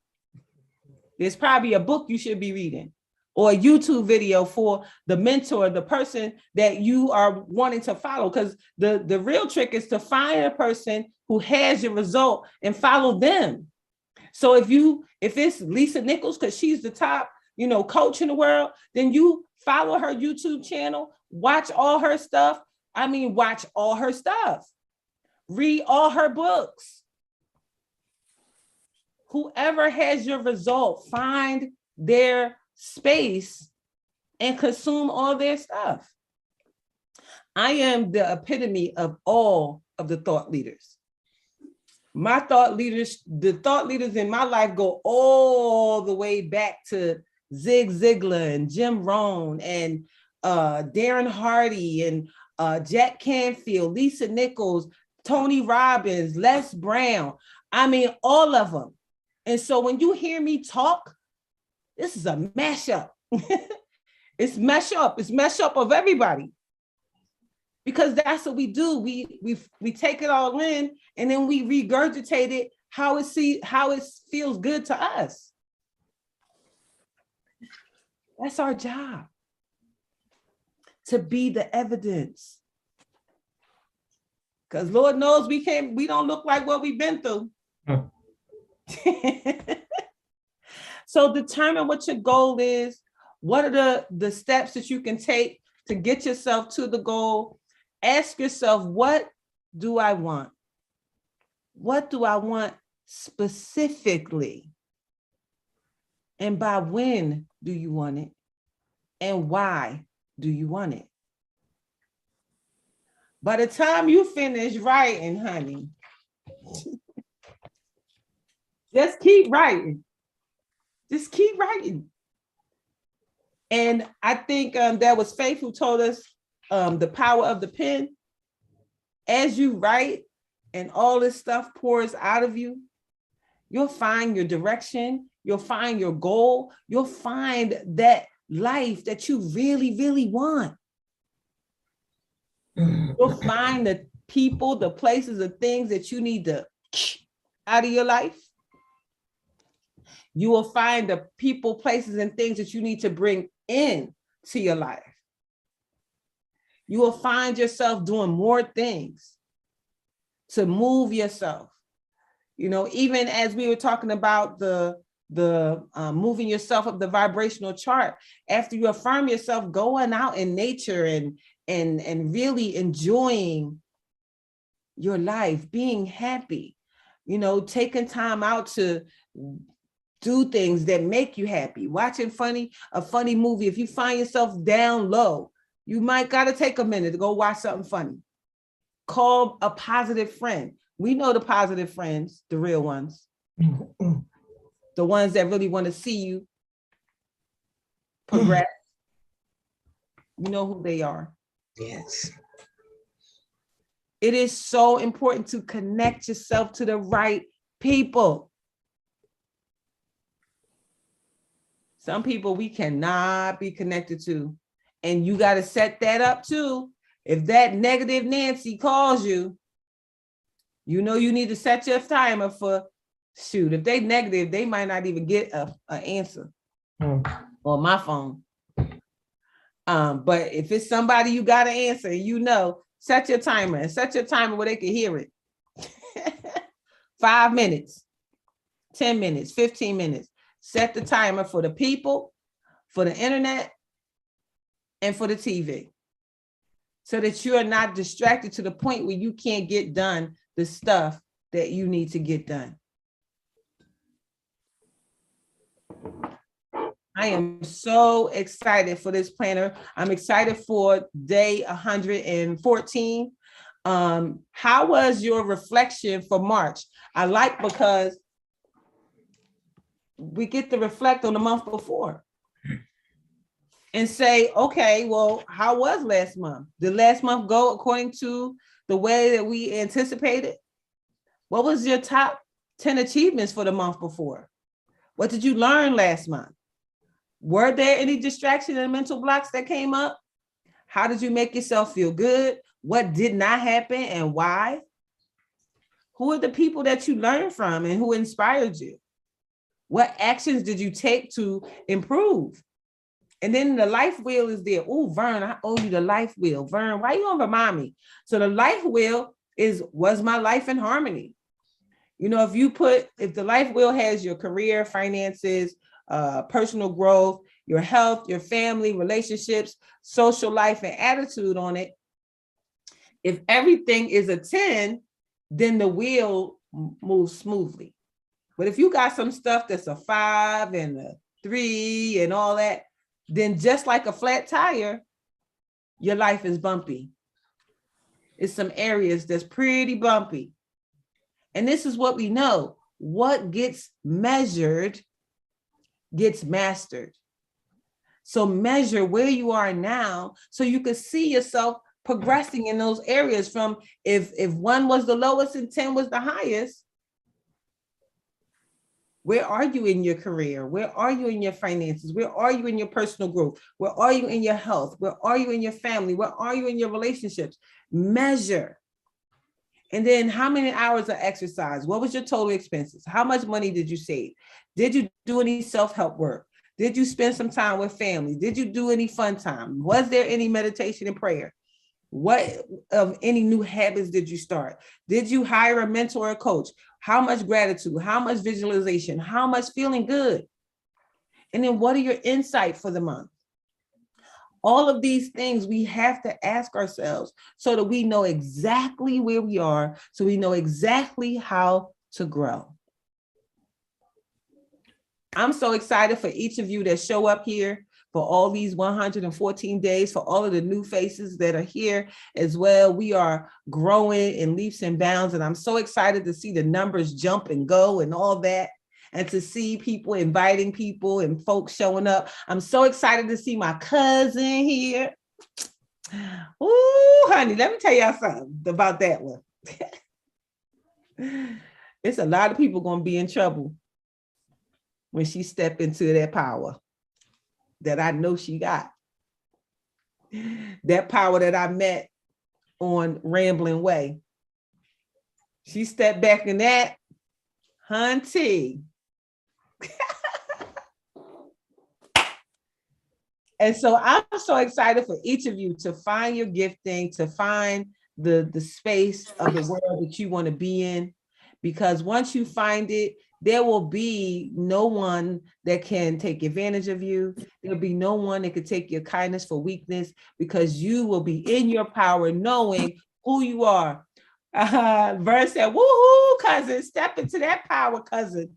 There's probably a book you should be reading or a YouTube video for the mentor, the person that you are wanting to follow. Because the real trick is to find a person who has your result and follow them. So if it's Lisa Nichols, because she's the top, coach in the world, then you follow her YouTube channel, watch all her stuff. Watch all her stuff. Read all her books. Whoever has your result, find their space and consume all their stuff. I am the epitome of all of the thought leaders. The thought leaders in my life go all the way back to Zig Ziglar and Jim Rohn and Darren Hardy and Jack Canfield, Lisa Nichols, Tony Robbins, Les Brown. All of them. And so when you hear me talk, this is a mashup. It's mashup of everybody. Because that's what we do. We take it all in and then we regurgitate it how it feels good to us. That's our job. To be the evidence. Because Lord knows we don't look like what we've been through. So determine what your goal is. What are the steps that you can take to get yourself to the goal? Ask yourself, what do I want? What do I want specifically? And by when do you want it? And why do you want it? By the time you finish writing, honey, Just keep writing. Just keep writing. And I think that was Faith who told us the power of the pen. As you write and all this stuff pours out of you, you'll find your direction. You'll find your goal. You'll find that life that you really, really want. You'll find the people, the places, the things that you need to out of your life. You will find the people, places, and things that you need to bring in to your life. You will find yourself doing more things to move yourself. You know, even as we were talking about the moving yourself up the vibrational chart, after you affirm yourself, going out in nature and really enjoying your life, being happy, you know, taking time out to do things that make you happy, watching a funny movie. If you find yourself down low, you might got to take a minute to go watch something funny. Call a positive friend. We know the positive friends, the real ones, the ones that really want to see you progress. You know who they are. Yes. It is so important to connect yourself to the right people. Some people we cannot be connected to, and you got to set that up too. If that negative Nancy calls you, you know you need to set your timer for, shoot, if they negative, they might not even get an answer on my phone. But if it's somebody you got to answer, you know, set your timer and set your timer where they can hear it. 5 minutes, 10 minutes, 15 minutes. Set the timer for the people, for the internet, and for the TV, so that you are not distracted to the point where you can't get done the stuff that you need to get done. I am so excited for this planner. I'm excited for day 114. How was your reflection for March? I like because we get to reflect on the month before and say, okay, well, how was last month? Did last month go according to the way that we anticipated? What was your top 10 achievements for the month before? What did you learn last month? Were there any distractions and mental blocks that came up? How did you make yourself feel good? What did not happen and why? Who are the people that you learned from and who inspired you? What actions did you take to improve? And then the life wheel is there. Oh, Vern, I owe you the life wheel. Vern, why you gonna remind me? So the life wheel is, was my life in harmony? You know, if the life wheel has your career, finances, personal growth, your health, your family, relationships, social life, and attitude on it, if everything is a 10, then the wheel moves smoothly. But if you got some stuff that's a 5 and a 3 and all that, then just like a flat tire, your life is bumpy. It's some areas that's pretty bumpy. And this is what we know. What gets measured gets mastered. So measure where you are now so you can see yourself progressing in those areas from if 1 was the lowest and 10 was the highest. Where are you in your career? Where are you in your finances? Where are you in your personal growth? Where are you in your health? Where are you in your family? Where are you in your relationships? Measure. And then how many hours of exercise? What was your total expenses? How much money did you save? Did you do any self-help work? Did you spend some time with family? Did you do any fun time? Was there any meditation and prayer? What of any new habits did you start? Did you hire a mentor or a coach? How much gratitude? How much visualization? How much feeling good? And then what are your insights for the month? All of these things we have to ask ourselves so that we know exactly where we are, so we know exactly how to grow. I'm so excited for each of you that show up here for all these 114 days, for all of the new faces that are here as well. We are growing in leaps and bounds, and I'm so excited to see the numbers jump and go and all that. and to see people inviting people and folks showing up. I'm so excited to see my cousin here. Ooh, honey, let me tell y'all something about that one. It's a lot of people gonna be in trouble when she step into that power that I know she got. That power that I met on Rambling Way. She stepped back in that, hunty. And so I'm so excited for each of you to find your gifting, to find the space of the world that you want to be in. Because once you find it, there will be no one that can take advantage of you. There'll be no one that could take your kindness for weakness, because you will be in your power knowing who you are. Verse said, woohoo, cousin, step into that power, cousin.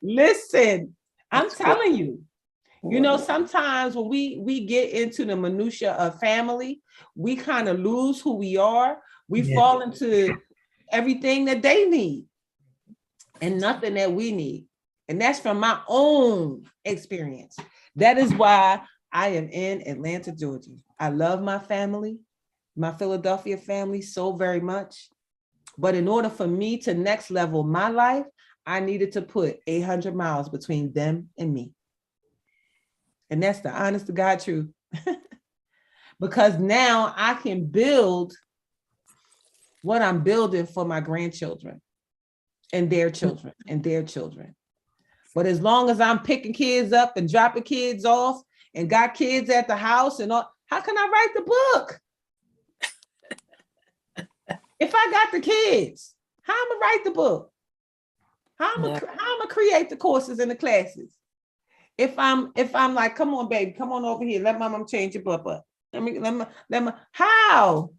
Listen, I'm telling you, you know, sometimes when we get into the minutia of family, we kind of lose who we are. We fall into everything that they need and nothing that we need. And that's from my own experience. That is why I am in Atlanta, Georgia. I love my family, my Philadelphia family so very much. But in order for me to next level my life, I needed to put 800 miles between them and me. And that's the honest to God truth. Because now I can build what I'm building for my grandchildren and their children and their children. But as long as I'm picking kids up and dropping kids off and got kids at the house and all, how can I write the book? If I got the kids, how am I gonna write the book? How am I gonna create the courses and the classes? If I'm like, come on, baby, come on over here. Let my mom change your butt up. Let me, how?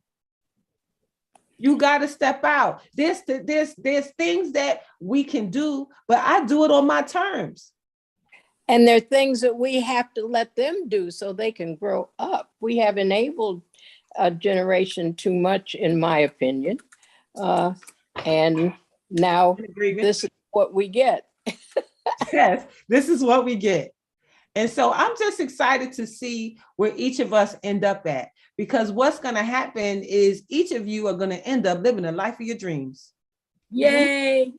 You got to step out. There's things that we can do, but I do it on my terms. And there are things that we have to let them do so they can grow up. We have enabled a generation too much, in my opinion. And now this is what we get. Yes, this is what we get. And so I'm just excited to see where each of us end up at, because what's going to happen is each of you are going to end up living the life of your dreams. Yay.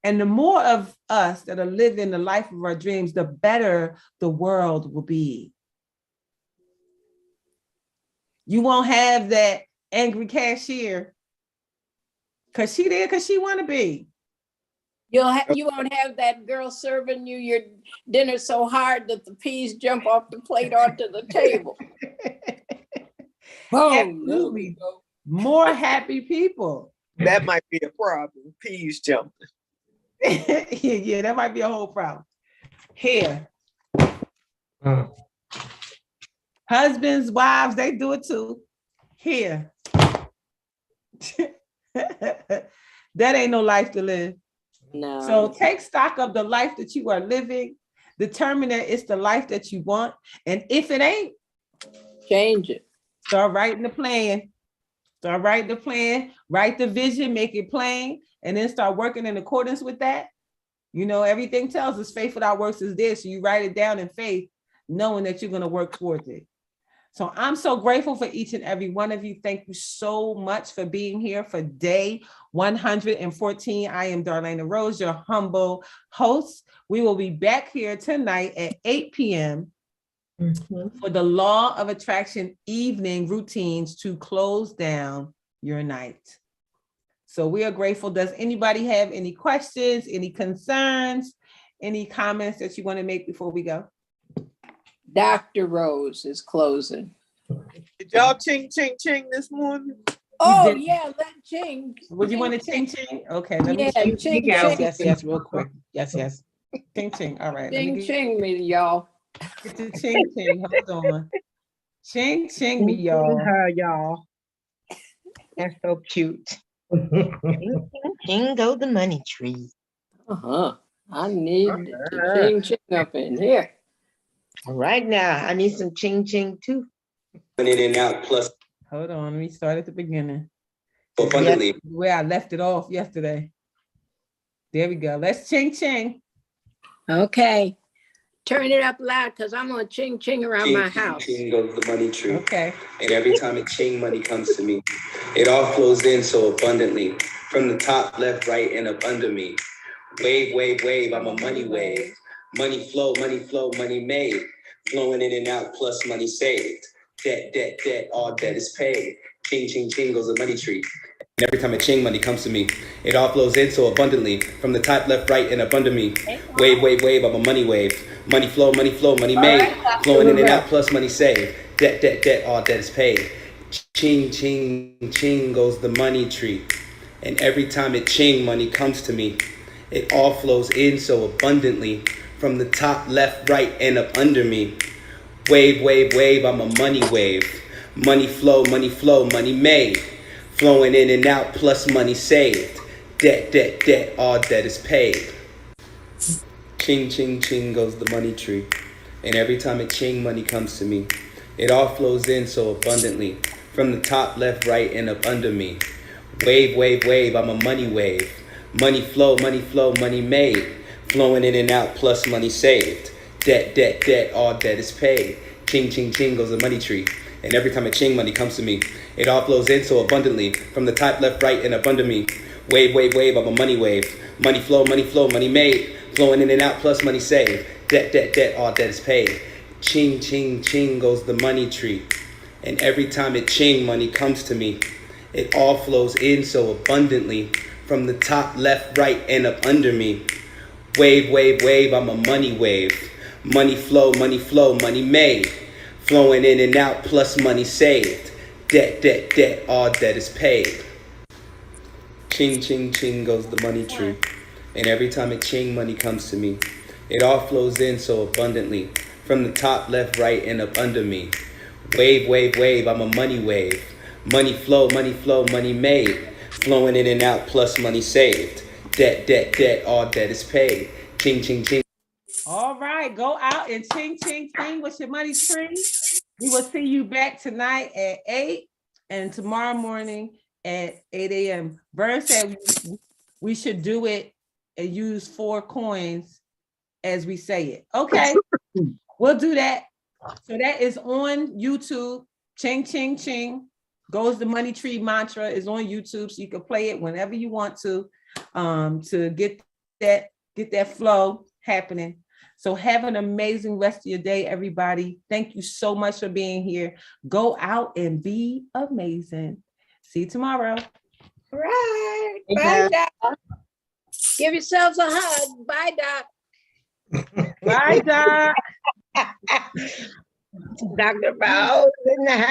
And the more of us that are living the life of our dreams, the better the world will be. You won't have that angry cashier because she there because she want to be. You won't have that girl serving you your dinner so hard that the peas jump off the plate onto the table. Absolutely. More happy people. That might be a problem. Peas jumping. Yeah, that might be a whole problem. Here. Husbands, wives, they do it too. Here. That ain't no life to live. No. So take stock of the life that you are living. Determine that it's the life that you want. And if it ain't, change it. Start writing the plan. Start writing the plan. Write the vision, make it plain, and then start working in accordance with that. You know, everything tells us faith without works is dead. So you write it down in faith, knowing that you're going to work towards it. So I'm so grateful for each and every one of you. Thank you so much for being here for day 114. I am Darlaina Rose, your humble host. We will be back here tonight at 8 p.m. for the Law of Attraction evening routines to close down your night. So we are grateful. Does anybody have any questions, any concerns, any comments that you want to make before we go? Dr. Rose is closing. Did y'all ching, ching, ching this morning? Oh, yeah, let ching. Would you want to ching, ching? Okay, let me ching, ching. Yes, real quick. Yes. ching, ching. All right. Ching, ching me, y'all. Get the ching, ching. Hold on. Ching, ching me, y'all. Her, y'all. That's so cute. Ching go the money tree. I need to ching, ching up in here. Right now, I need some ching ching too. Hold on, let me start at the beginning. abundantly. Where I left it off yesterday. There we go. Let's ching ching. Okay. Turn it up loud because I'm gonna ching ching around my house. Ching goes the money tree. Okay. And every time it ching, money comes to me. It all flows in so abundantly. From the top, left, right, and up under me. Wave, wave, wave, I'm a money wave. Money flow, money made. Flowing in and out, plus money saved. Debt, debt, debt, all debt is paid. Ching, ching, ching goes the money tree. And every time a ching, money comes to me. It all flows in so abundantly. From the top, left, right, and up under me. Wave, wave, wave, I'm a money wave. Money flow, money made. Flowing in and out, plus money saved. Debt, debt, debt, all debt is paid. Ching, ching, ching goes the money tree. And every time it ching, money comes to me. It all flows in so abundantly. From the top, left, right, and up under me. Wave, wave, wave, I'm a money wave. Money flow, money made. Flowing in and out, plus money saved. Debt, debt, debt, all debt is paid. Ching, ching, ching goes the money tree. And every time it ching, money comes to me. It all flows in so abundantly. From the top, left, right, and up under me. Wave, wave, wave, I'm a money wave. Money flow, money made. Flowing in and out, plus money saved. Debt, debt, debt, all debt is paid. Ching, ching, ching goes the money tree. And every time it ching, money comes to me. It all flows in so abundantly. From the top, left, right, and up under me. Wave, wave, wave, I'm a money wave. Money flow, money made. Flowing in and out, plus money saved. Debt, debt, debt, all debt is paid. Ching, ching, ching goes the money tree. And every time it ching, money comes to me. It all flows in so abundantly. From the top, left, right, and up under me. Wave, wave, wave, I'm a money wave. Money flow, money made. Flowing in and out, plus money saved. Debt, debt, debt, all debt is paid. Ching, ching, ching goes the money tree. And every time it ching, money comes to me. It all flows in so abundantly. From the top, left, right, and up under me. Wave, wave, wave, I'm a money wave. Money flow, money made. Flowing in and out, plus money saved. Debt, debt, debt, all debt is paid. Ching, ching, ching. All right, go out and ching, ching, ching with your money tree. We will see you back tonight at 8 and tomorrow morning at 8 a.m. Vern said we should do it and use 4 coins as we say it. Okay, we'll do that. So that is on YouTube. Ching, ching, ching. Goes the money tree mantra is on YouTube, so you can play it whenever you want to get that flow happening. So have an amazing rest of your day, everybody. Thank you so much for being here. Go out and be amazing. See you tomorrow. Right. Bye, Doc. Give yourselves a hug. Bye, Doc. Bye, Doc. Dr. Bowles in the house.